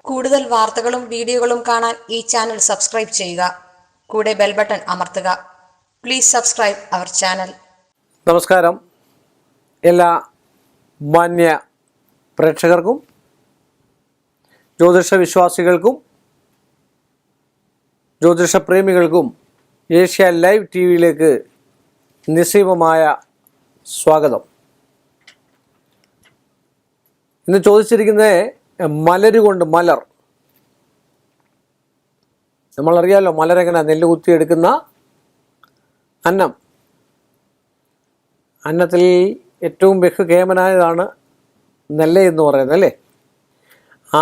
കൂടുതൽ വാർത്തകളും വീഡിയോകളും കാണാൻ ഈ ചാനൽ സബ്സ്ക്രൈബ് ചെയ്യുക. കൂടെ ബെൽ ബട്ടൺ അമർത്തുക. Please subscribe our channel. നമസ്കാരം. എല്ലാ മാന്യ പ്രേക്ഷകർക്കും ജ്യോതിഷ വിശ്വാസികൾക്കും ജ്യോതിഷ പ്രേമികൾക്കും ഏഷ്യ ലൈവ് ടി വിയിലേക്ക് നിസ്സീമമായ സ്വാഗതം. ഇന്ന് ചോദിച്ചിരിക്കുന്നത് മലരുകൊണ്ട് മലർ. നമ്മളറിയാമല്ലോ മലരെങ്ങനെ നെല്ല് കുത്തിയെടുക്കുന്ന അന്നം. അന്നത്തിൽ ഏറ്റവും ബഹുകേമനായതാണ് നെല്ല് എന്ന് പറയുന്നത് അല്ലേ.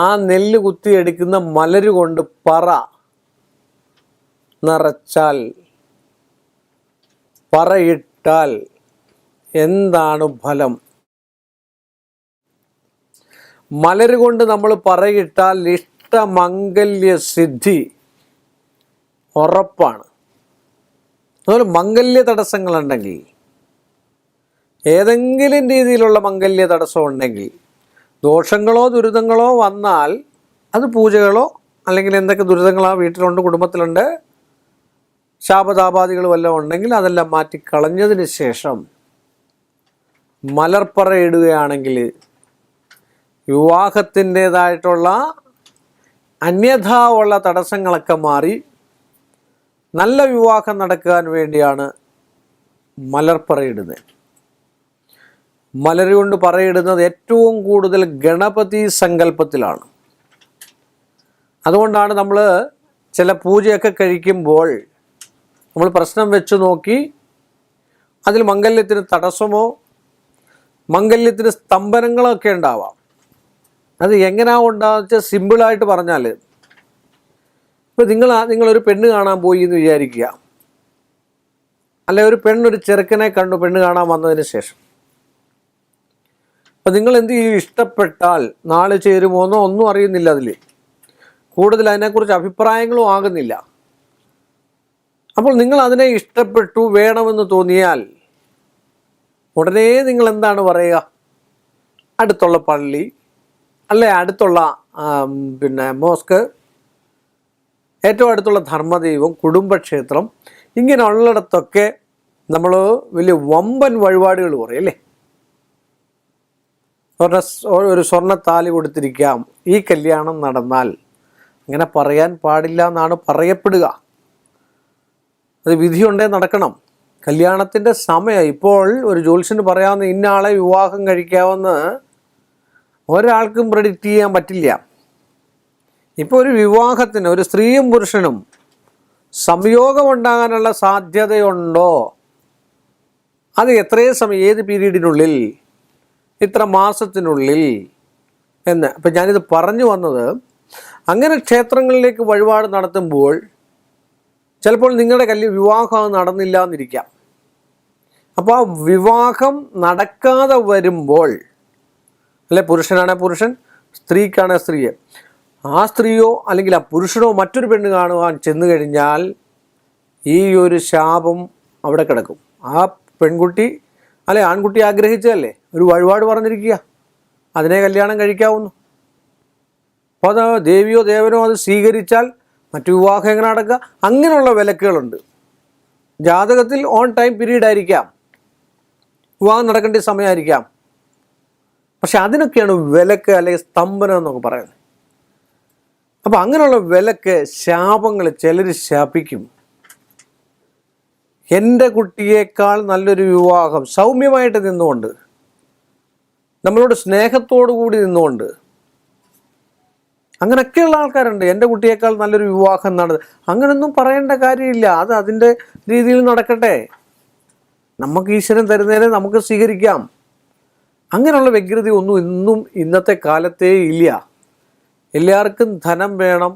ആ നെല്ല് കുത്തിയെടുക്കുന്ന മലരുകൊണ്ട് പറ നിറച്ചാൽ, പറയിട്ടാൽ എന്താണ് ഫലം? മലരുകൊണ്ട് നമ്മൾ പറയിട്ടാൽ ഇഷ്ടമംഗല്യ സിദ്ധി ഉറപ്പാണ്. അതുപോലെ മംഗല്യ തടസ്സങ്ങളുണ്ടെങ്കിൽ, ഏതെങ്കിലും രീതിയിലുള്ള മംഗല്യ തടസ്സം ഉണ്ടെങ്കിൽ, ദോഷങ്ങളോ ദുരിതങ്ങളോ വന്നാൽ അത് പൂജകളോ അല്ലെങ്കിൽ എന്തൊക്കെ ദുരിതങ്ങളോ വീട്ടിലുണ്ട്, കുടുംബത്തിലുണ്ട്, ശാപതാപാദികൾ വല്ലതും ഉണ്ടെങ്കിൽ അതെല്ലാം മാറ്റിക്കളഞ്ഞതിന് ശേഷം മലർപ്പറ ഇടുകയാണെങ്കിൽ വിവാഹത്തിൻ്റേതായിട്ടുള്ള അന്യഥാ ഉള്ള തടസ്സങ്ങളൊക്കെ മാറി നല്ല വിവാഹം നടക്കാൻ വേണ്ടിയാണ് മലർപ്പറയിടുന്നത്. മലരുകൊണ്ട് പറയിടുന്നത് ഏറ്റവും കൂടുതൽ ഗണപതി സങ്കല്പത്തിലാണ്. അതുകൊണ്ടാണ് നമ്മൾ ചില പൂജയൊക്കെ കഴിക്കുമ്പോൾ നമ്മൾ പ്രശ്നം വെച്ച് നോക്കി അതിൽ മംഗല്യത്തിന് തടസ്സമോ മംഗല്യത്തിന് സ്തംഭനങ്ങളോ ഒക്കെ ഉണ്ടാവാം. അത് എങ്ങനെയാണ് ഉണ്ടാകുക വെച്ചാൽ സിമ്പിളായിട്ട് പറഞ്ഞാൽ, ഇപ്പോൾ നിങ്ങളൊരു പെണ്ണ് കാണാൻ പോയി എന്ന് വിചാരിക്കുക, അല്ലെ ഒരു പെണ്ണൊരു ചെറുക്കനെ കണ്ടു പെണ്ണ് കാണാൻ വന്നതിന് ശേഷം. അപ്പം നിങ്ങൾ എന്ത് ചെയ്യും? ഇഷ്ടപ്പെട്ടാൽ നാളെ ചേരുമോന്നോ ഒന്നും അറിയുന്നില്ല, അതിൽ കൂടുതൽ അതിനെക്കുറിച്ച് അഭിപ്രായങ്ങളും ആകുന്നില്ല. അപ്പോൾ നിങ്ങൾ അതിനെ ഇഷ്ടപ്പെട്ടു വേണമെന്ന് തോന്നിയാൽ ഉടനെ നിങ്ങൾ എന്താണ് പറയുക? അടുത്തുള്ള പള്ളി, അല്ലെ അടുത്തുള്ള മോസ്ക്, ഏറ്റവും അടുത്തുള്ള ധർമ്മദൈവം, കുടുംബക്ഷേത്രം, ഇങ്ങനെയുള്ളിടത്തൊക്കെ നമ്മൾ വലിയ വമ്പൻ വഴിപാടുകൾ പറയും അല്ലേ. ഒരു സ്വർണ്ണത്താലി കൊടുത്തിരിക്കാം, ഈ കല്യാണം നടന്നാൽ. അങ്ങനെ പറയാൻ പാടില്ല എന്നാണ് പറയപ്പെടുക. അത് വിധിയുണ്ടേ നടക്കണം. കല്യാണത്തിൻ്റെ സമയം ഇപ്പോൾ ഒരു ജ്യോത്സ്യന് പറയാവുന്ന ഇന്ന ആളെ വിവാഹം കഴിക്കാമെന്ന് ഒരാൾക്കും പ്രെഡിക്റ്റ് ചെയ്യാൻ പറ്റില്ല. ഇപ്പോൾ ഒരു വിവാഹത്തിന് ഒരു സ്ത്രീയും പുരുഷനും സംയോഗമുണ്ടാകാനുള്ള സാധ്യതയുണ്ടോ? അത് എത്രയും സമയം, ഏത് പീരീഡിനുള്ളിൽ, ഇത്ര മാസത്തിനുള്ളിൽ എന്ന്. അപ്പം ഞാനിത് പറഞ്ഞു വന്നത്, അങ്ങനെ ക്ഷേത്രങ്ങളിലേക്ക് വഴിപാട് നടത്തുമ്പോൾ ചിലപ്പോൾ നിങ്ങളുടെ വിവാഹം നടന്നില്ല എന്നിരിക്കാം. അപ്പോൾ ആ വിവാഹം നടക്കാതെ വരുമ്പോൾ, അല്ലെ പുരുഷനാണെ പുരുഷൻ, സ്ത്രീക്കാണെ സ്ത്രീ, ആ സ്ത്രീയോ അല്ലെങ്കിൽ ആ പുരുഷനോ മറ്റൊരു പെണ്ണ് കാണുവാൻ ചെന്നു കഴിഞ്ഞാൽ ഈ ഒരു ശാപം അവിടെ കിടക്കും. ആ പെൺകുട്ടി അല്ലെ ആൺകുട്ടി ആഗ്രഹിച്ചതല്ലേ, ഒരു വഴിപാട് പറഞ്ഞിരിക്കുക, അതിനെ കല്യാണം കഴിക്കാവുന്നു. അപ്പോൾ അത് ദേവിയോ ദേവനോ അത് സ്വീകരിച്ചാൽ മറ്റു വിവാഹം എങ്ങനെ നടക്കുക? അങ്ങനെയുള്ള വിലക്കുകളുണ്ട്. ജാതകത്തിൽ ഓൺ ടൈം പീരീഡ് ആയിരിക്കാം, വിവാഹം നടക്കേണ്ട സമയമായിരിക്കാം. പക്ഷെ അതിനൊക്കെയാണ് വിലക്ക് അല്ലെങ്കിൽ സ്തംഭനം എന്നൊക്കെ പറയുന്നത്. അപ്പോൾ അങ്ങനെയുള്ള വിലക്ക്, ശാപങ്ങൾ ചിലർ ശാപിക്കും. എൻ്റെ കുട്ടിയേക്കാൾ നല്ലൊരു വിവാഹം സൗമ്യമായിട്ട് നിന്നുകൊണ്ട്, നമ്മളോട് സ്നേഹത്തോടു കൂടി നിന്നുകൊണ്ട്, അങ്ങനെയൊക്കെയുള്ള ആൾക്കാരുണ്ട്. എൻ്റെ കുട്ടിയേക്കാൾ നല്ലൊരു വിവാഹം നടന്നത്, അങ്ങനെയൊന്നും പറയേണ്ട കാര്യമില്ല. അത് അതിൻ്റെ രീതിയിൽ നടക്കട്ടെ. നമുക്ക് ഈശ്വരൻ തരുന്നതിനെ നമുക്ക് സ്വീകരിക്കാം. അങ്ങനെയുള്ള വ്യഗ്രത ഒന്നും ഇന്നും ഇന്നത്തെ കാലത്തേ ഇല്ല. എല്ലാവർക്കും ധനം വേണം.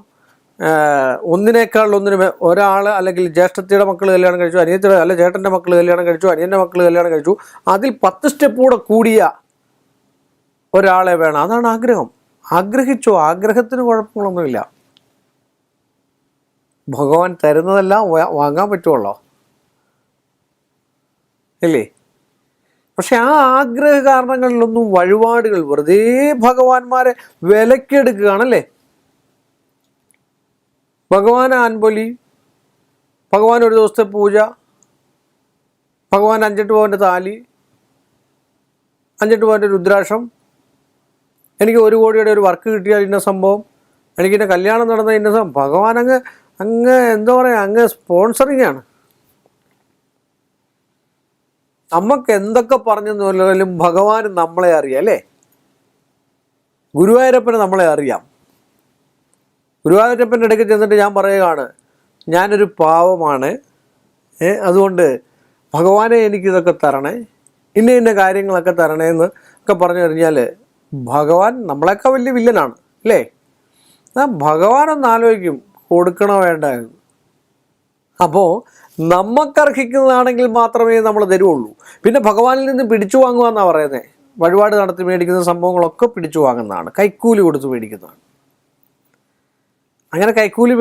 ഒന്നിനേക്കാൾ ഒന്നിനും ഒരാൾ അല്ലെങ്കിൽ ജ്യേഷ്ഠത്തിയുടെ മക്കൾ കല്യാണം കഴിച്ചു, അനിയത്തിയുടെ അല്ല ചേട്ടൻ്റെ മക്കൾ കല്യാണം കഴിച്ചു, അനിയൻ്റെ മക്കൾ കല്യാണം കഴിച്ചു, അതിൽ 10 സ്റ്റെപ്പ് കൂടെ കൂടിയ ഒരാളെ വേണം. അതാണ് ആഗ്രഹം. ആഗ്രഹിച്ചോ, ആഗ്രഹത്തിന് കുഴപ്പങ്ങളൊന്നുമില്ല. ഭഗവാൻ തരുന്നതെല്ലാം വാങ്ങാൻ പറ്റുമല്ലോ ഇല്ലേ. പക്ഷെ ആ ആഗ്രഹ കാരണങ്ങളിലൊന്നും വഴിപാടുകൾ വെറുതെ ഭഗവാന്മാരെ വിലക്കെടുക്കുകയാണല്ലേ. ഭഗവാന് അൻപൊലി, ഭഗവാൻ ഒരു ദിവസത്തെ പൂജ, ഭഗവാൻ 5-8 പവൻ്റെ താലി, 5-8 പവൻ്റെ രുദ്രാക്ഷം, എനിക്ക് 1 കോടിയുടെ ഒരു വർക്ക് കിട്ടിയാൽ ഇന്ന സംഭവം, എനിക്കിൻ്റെ കല്യാണം നടന്ന ഇന്ന സംഭവം. ഭഗവാൻ അങ്ങ് എന്താ പറയുക, അങ്ങ് സ്പോൺസറിങ് ആണ്. നമുക്ക് എന്തൊക്കെ പറഞ്ഞെന്നാലും ഭഗവാൻ നമ്മളെ അറിയാം അല്ലേ? ഗുരുവായൂരപ്പന് നമ്മളെ അറിയാം. ഗുരുവായൂരപ്പൻ്റെ ഇടയ്ക്ക് ചെന്നിട്ട് ഞാൻ പറയുകയാണ്, ഞാനൊരു പാവമാണ്, അതുകൊണ്ട് ഭഗവാനെ എനിക്കിതൊക്കെ തരണേ, ഇന്ന കാര്യങ്ങളൊക്കെ തരണേ എന്ന് ഒക്കെ പറഞ്ഞു കഴിഞ്ഞാൽ ഭഗവാൻ നമ്മളെക്കാൾ വലിയ വില്ലനാണ് അല്ലേ? ഭഗവാനൊന്ന് ആലോചിക്കും കൊടുക്കണോ വേണ്ട എന്ന്. അപ്പോൾ നമുക്കർഹിക്കുന്നതാണെങ്കിൽ മാത്രമേ നമ്മൾ തരുള്ളൂ. പിന്നെ ഭഗവാനിൽ നിന്ന് പിടിച്ചു വാങ്ങുക എന്നാണ് പറയുന്നത്. വഴിപാട് നടത്തി മേടിക്കുന്ന സംഭവങ്ങളൊക്കെ പിടിച്ചു വാങ്ങുന്നതാണ്, കൈക്കൂലി കൊടുത്ത് മേടിക്കുന്നതാണ്. അങ്ങനെ കൈക്കൂലി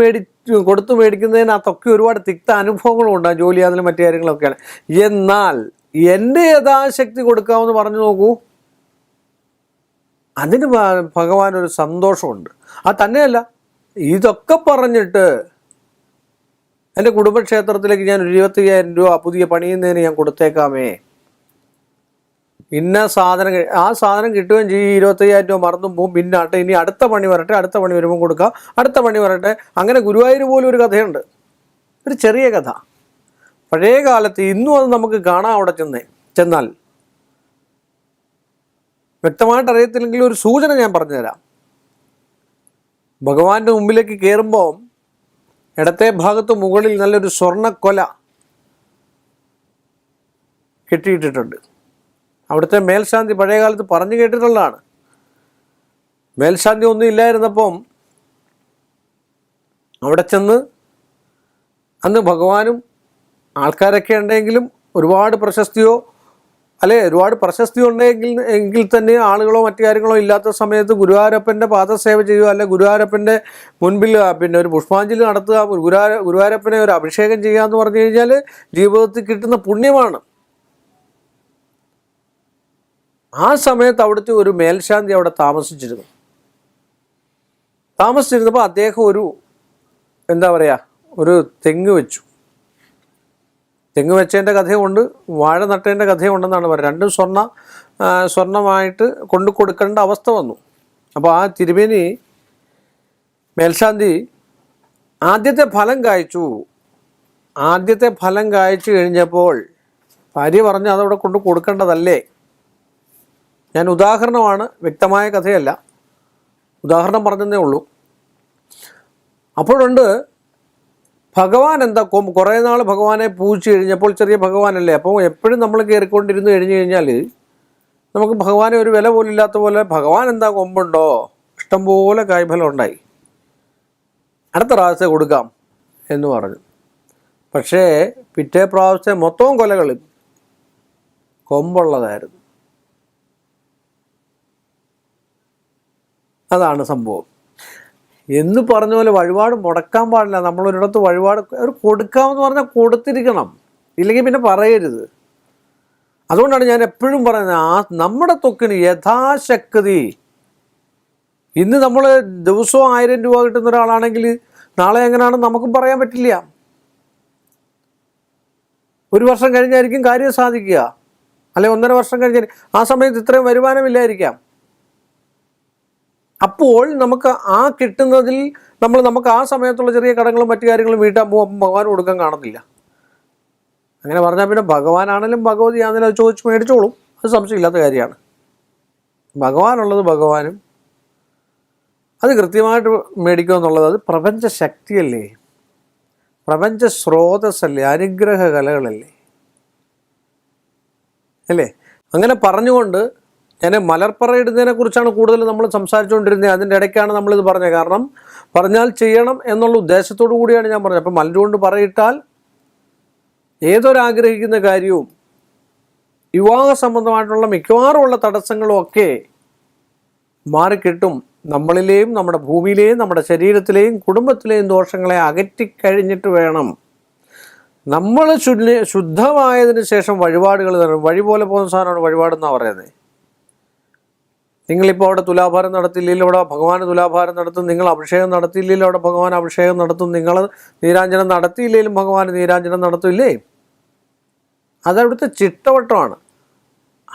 കൊടുത്ത് മേടിക്കുന്നതിനകത്തൊക്കെ ഒരുപാട് തിക്ത അനുഭവങ്ങളും ഉണ്ടാകും, ജോലി അതിലും മറ്റു കാര്യങ്ങളൊക്കെയാണ്. എന്നാൽ എൻ്റെ യഥാശക്തി കൊടുക്കാമെന്ന് പറഞ്ഞു നോക്കൂ, അതിന് ഭഗവാൻ ഒരു സന്തോഷമുണ്ട്. അത് തന്നെയല്ല, ഇതൊക്കെ പറഞ്ഞിട്ട് എൻ്റെ കുടുംബക്ഷേത്രത്തിലേക്ക് ഞാൻ 25,000 രൂപ പുതിയ പണിയുന്നതിന് ഞാൻ കൊടുത്തേക്കാമേ, ഇന്ന സാധനം, ആ സാധനം കിട്ടുകയും ചെയ്യും, 25,000 രൂപ മറന്നും പോവും, പിന്നാട്ടെ ഇനി അടുത്ത പണി വരട്ടെ, അടുത്ത പണി വരുമ്പോൾ കൊടുക്കാം, അടുത്ത പണി വരട്ടെ. അങ്ങനെ ഗുരുവായൂർ പോലും ഒരു കഥയുണ്ട്, ഒരു ചെറിയ കഥ. പഴയ കാലത്ത് ഇന്നും അത് നമുക്ക് കാണാം. അവിടെ ചെന്നാൽ വ്യക്തമായിട്ട് അറിയത്തില്ലെങ്കിൽ ഒരു സൂചന ഞാൻ പറഞ്ഞുതരാം. ഭഗവാന്റെ മുമ്പിലേക്ക് കയറുമ്പോൾ ഇടത്തെ ഭാഗത്ത് മുകളിൽ നല്ലൊരു സ്വർണ്ണക്കൊല കെട്ടിയിട്ടിട്ടുണ്ട്. അവിടുത്തെ മേൽശാന്തി പഴയ കാലത്ത് പറഞ്ഞു കേട്ടിട്ടുള്ളതാണ്. മേൽശാന്തി ഒന്നും ഇല്ലായിരുന്നപ്പം അവിടെ ചെന്ന് അന്ന് ഭഗവാനും ആൾക്കാരൊക്കെ ഉണ്ടെങ്കിലും ഒരുപാട് പ്രശസ്തിയോ ഒരുപാട് പ്രശസ്തി ഉണ്ടെങ്കിൽ തന്നെ ആളുകളോ മറ്റു കാര്യങ്ങളോ ഇല്ലാത്ത സമയത്ത് ഗുരുവായൂരപ്പൻ്റെ പാദസേവ ചെയ്യുക, അല്ലെ ഗുരുവായൂരപ്പൻ്റെ മുൻപിൽ പിന്നെ ഒരു പുഷ്പാഞ്ജലി നടത്തുക, ഗുരുവായൂരപ്പനെ ഒരു അഭിഷേകം ചെയ്യുക എന്ന് പറഞ്ഞു കഴിഞ്ഞാൽ ജീവിതത്തിൽ കിട്ടുന്ന പുണ്യമാണ്. ആ സമയത്ത് അവിടുത്തെ ഒരു മേൽശാന്തി അവിടെ താമസിച്ചിരുന്നപ്പോൾ അദ്ദേഹം ഒരു ഒരു തെങ്ങ് വെച്ചു. തെങ്ങ് വെച്ചതിൻ്റെ കഥയുണ്ട്, വാഴ നട്ടതിൻ്റെ കഥയുണ്ടെന്നാണ് പറയുന്നത്. രണ്ടും സ്വർണ്ണമായിട്ട് കൊണ്ടു കൊടുക്കേണ്ട അവസ്ഥ വന്നു. അപ്പോൾ ആ തിരുമേനി മേൽശാന്തി ആദ്യത്തെ ഫലം കായ്ച്ചു കഴിഞ്ഞപ്പോൾ ഭാര്യ പറഞ്ഞു, അതവിടെ കൊണ്ട് കൊടുക്കേണ്ടതല്ലേ. ഞാൻ ഉദാഹരണമാണ്, വ്യക്തമായ കഥയല്ല, ഉദാഹരണം പറഞ്ഞതേ ഉള്ളൂ. അപ്പോഴുണ്ട് ഭഗവാൻ കുറേ നാൾ ഭഗവാനെ പൂജിച്ച് കഴിഞ്ഞപ്പോൾ, ചെറിയ ഭഗവാനല്ലേ, അപ്പോൾ എപ്പോഴും നമ്മൾ കയറിക്കൊണ്ടിരുന്ന് കഴിഞ്ഞ് കഴിഞ്ഞാൽ നമുക്ക് ഭഗവാനെ ഒരു വില പോലും ഇല്ലാത്ത പോലെ, ഭഗവാൻ കൊമ്പുണ്ടോ, ഇഷ്ടംപോലെ കായ്ഫലം ഉണ്ടായി, അടുത്ത പ്രാവശ്യത്തെ കൊടുക്കാം എന്ന് പറഞ്ഞു. പക്ഷേ പിറ്റേ പ്രാവശ്യത്തെ മൊത്തവും കൊലകളിൽ കൊമ്പുള്ളതായിരുന്നു. അതാണ് സംഭവം. എന്ന് പറഞ്ഞ പോലെ വഴിപാട് മുടക്കാൻ പാടില്ല. നമ്മളൊരിടത്ത് വഴിപാട് കൊടുക്കാമെന്ന് പറഞ്ഞാൽ കൊടുത്തിരിക്കണം, ഇല്ലെങ്കിൽ പിന്നെ പറയരുത്. അതുകൊണ്ടാണ് ഞാൻ എപ്പോഴും പറയുന്നത്, നമ്മുടെ തൊക്കിന് യഥാശക്തി. ഇന്ന് നമ്മൾ ദിവസവും 1000 രൂപ കിട്ടുന്ന ഒരാളാണെങ്കിൽ നാളെ എങ്ങനെയാണെന്ന് നമുക്കും പറയാൻ പറ്റില്ല. ഒരു വർഷം കഴിഞ്ഞായിരിക്കും കാര്യം സാധിക്കുക, അല്ലെങ്കിൽ 1.5 വർഷം കഴിഞ്ഞാൽ ആ സമയത്ത് ഇത്രയും വരുമാനമില്ലായിരിക്കാം. അപ്പോൾ നമുക്ക് ആ കിട്ടുന്നതിൽ നമുക്ക് ആ സമയത്തുള്ള ചെറിയ കടങ്ങളും മറ്റു കാര്യങ്ങളും വീട്ടാൻ പോകുമ്പോൾ ഭഗവാൻ കൊടുക്കാൻ കാണുന്നില്ല. അങ്ങനെ പറഞ്ഞാൽ പിന്നെ ഭഗവാനാണെങ്കിലും ഭഗവതി ആണെങ്കിലും അത് ചോദിച്ച് മേടിച്ചോളും, അത് സംശയമില്ലാത്ത കാര്യമാണ്. ഭഗവാനുള്ളത് ഭഗവാനും അത് കൃത്യമായിട്ട് മേടിക്കുക എന്നുള്ളത് അത് പ്രപഞ്ച ശക്തിയല്ലേ, പ്രപഞ്ച സ്രോതസ്സല്ലേ, അനുഗ്രഹ കലകളല്ലേ അല്ലേ? അങ്ങനെ പറഞ്ഞുകൊണ്ട് ഞാൻ മലർപ്പറയിടുന്നതിനെ കുറിച്ചാണ് കൂടുതൽ നമ്മൾ സംസാരിച്ചുകൊണ്ടിരുന്നത്. അതിൻ്റെ ഇടയ്ക്കാണ് നമ്മളിത് പറഞ്ഞത്. കാരണം പറഞ്ഞാൽ ചെയ്യണം എന്നുള്ള ഉദ്ദേശത്തോടു കൂടിയാണ് ഞാൻ പറഞ്ഞത്. അപ്പം മലരുകൊണ്ട് പറയിട്ടാൽ ഏതൊരാഗ്രഹിക്കുന്ന കാര്യവും വിവാഹ സംബന്ധമായിട്ടുള്ള മിക്കവാറുമുള്ള തടസ്സങ്ങളും ഒക്കെ മാറിക്കിട്ടും. നമ്മളിലെയും നമ്മുടെ ഭൂമിയിലെയും നമ്മുടെ ശരീരത്തിലെയും കുടുംബത്തിലെയും ദോഷങ്ങളെ അകറ്റിക്കഴിഞ്ഞിട്ട് വേണം നമ്മൾ ശുദ്ധമായതിന് ശേഷം വഴിപാടുകൾ തരണം. വഴി പോലെ പോകുന്ന സാധനമാണ് വഴിപാടെന്നാണ് പറയുന്നത്. നിങ്ങളിപ്പോൾ അവിടെ തുലാഭാരം നടത്തിയില്ലെങ്കിൽ അവിടെ ഭഗവാൻ തുലാഭാരം നടത്തും, നിങ്ങൾ അഭിഷേകം നടത്തിയില്ലെങ്കിൽ അവിടെ ഭഗവാൻ അഭിഷേകം നടത്തും, നിങ്ങൾ നീരാഞ്ജനം നടത്തിയില്ലെങ്കിലും ഭഗവാൻ നീരാഞ്ജനം നടത്തില്ലേ? അതവിടുത്തെ ചിട്ടവട്ടമാണ്.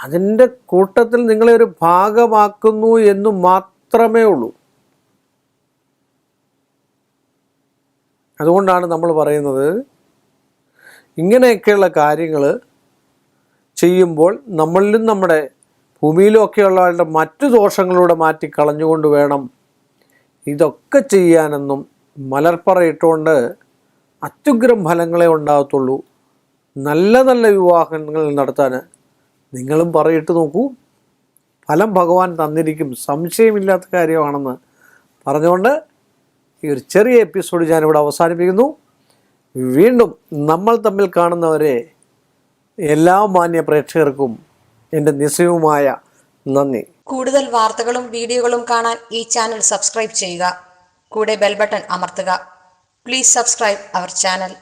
അതിൻ്റെ കൂട്ടത്തിൽ നിങ്ങളെ ഒരു ഭാഗമാക്കുന്നു എന്ന് മാത്രമേ ഉള്ളൂ. അതുകൊണ്ടാണ് നമ്മൾ പറയുന്നത്, ഇങ്ങനെയൊക്കെയുള്ള കാര്യങ്ങൾ ചെയ്യുമ്പോൾ നമ്മളിലും നമ്മുടെ ഭൂമിയിലും ഒക്കെയുള്ള ആളുടെ മറ്റു ദോഷങ്ങളൂടെ മാറ്റിക്കളഞ്ഞുകൊണ്ട് വേണം ഇതൊക്കെ ചെയ്യാനെന്നും മലർപ്പറയിട്ടുകൊണ്ട് അത്യുഗ്രം ഫലങ്ങളെ ഉണ്ടാകത്തുള്ളൂ. നല്ല നല്ല വിവാഹങ്ങൾ നടത്താൻ നിങ്ങളും പറയിട്ട് നോക്കൂ, ഫലം ഭഗവാൻ തന്നിരിക്കും, സംശയമില്ലാത്ത കാര്യമാണെന്ന് പറഞ്ഞുകൊണ്ട് ഈ ഒരു ചെറിയ എപ്പിസോഡ് ഞാനിവിടെ അവസാനിപ്പിക്കുന്നു. വീണ്ടും നമ്മൾ തമ്മിൽ കാണുന്നവരെ എല്ലാ മാന്യ പ്രേക്ഷകർക്കും എൻ്റെ നിസ്സയവുമായ നന്ദി. കൂടുതൽ വാർത്തകളും വീഡിയോകളും കാണാൻ ഈ ചാനൽ സബ്സ്ക്രൈബ് ചെയ്യുക. കൂടെ ബെൽ ബട്ടൺ അമർത്തുക. Please subscribe our channel.